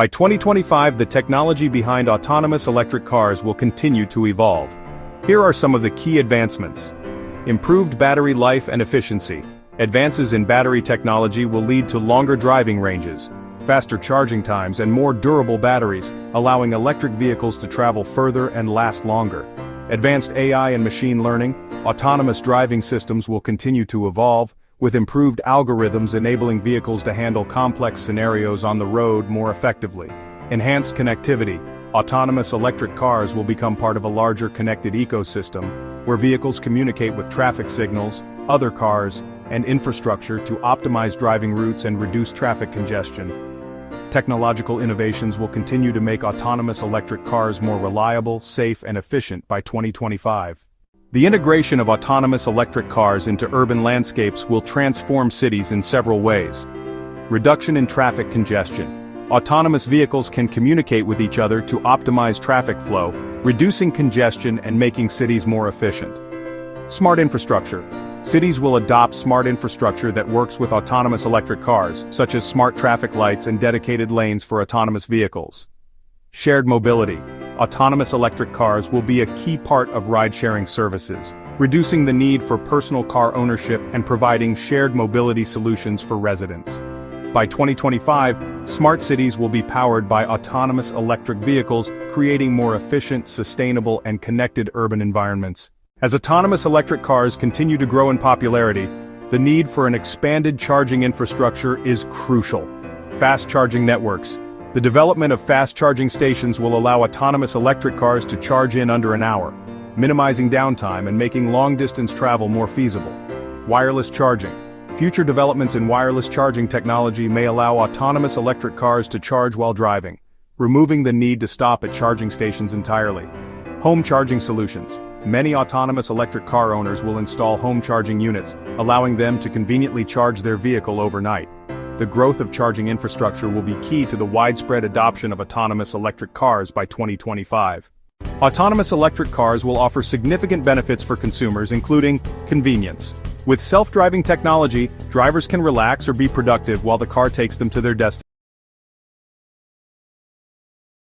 By 2025, the technology behind autonomous electric cars will continue to evolve. Here are some of the key advancements. Improved battery life and efficiency. Advances in battery technology will lead to longer driving ranges, faster charging times and more durable batteries, allowing electric vehicles to travel further and last longer. Advanced AI and machine learning. Autonomous driving systems will continue to evolve, with improved algorithms enabling vehicles to handle complex scenarios on the road more effectively. Enhanced connectivity. Autonomous electric cars will become part of a larger connected ecosystem, where vehicles communicate with traffic signals, other cars, and infrastructure to optimize driving routes and reduce traffic congestion. Technological innovations will continue to make autonomous electric cars more reliable, safe, and efficient by 2025. The integration of autonomous electric cars into urban landscapes will transform cities in several ways. Reduction in traffic congestion. Autonomous vehicles can communicate with each other to optimize traffic flow, reducing congestion and making cities more efficient. Smart infrastructure. Cities will adopt smart infrastructure that works with autonomous electric cars, such as smart traffic lights and dedicated lanes for autonomous vehicles. Shared mobility. Autonomous electric cars will be a key part of ride-sharing services, reducing the need for personal car ownership and providing shared mobility solutions for residents. By 2025, smart cities will be powered by autonomous electric vehicles, creating more efficient, sustainable, and connected urban environments. As autonomous electric cars continue to grow in popularity, the need for an expanded charging infrastructure is crucial. Fast charging networks. The development of fast charging stations will allow autonomous electric cars to charge in under an hour, minimizing downtime and making long-distance travel more feasible. Wireless charging. Future developments in wireless charging technology may allow autonomous electric cars to charge while driving, removing the need to stop at charging stations entirely. Home charging solutions. Many autonomous electric car owners will install home charging units, allowing them to conveniently charge their vehicle overnight. The growth of charging infrastructure will be key to the widespread adoption of autonomous electric cars by 2025. Autonomous electric cars will offer significant benefits for consumers, including convenience. With self-driving technology, drivers can relax or be productive while the car takes them to their destination.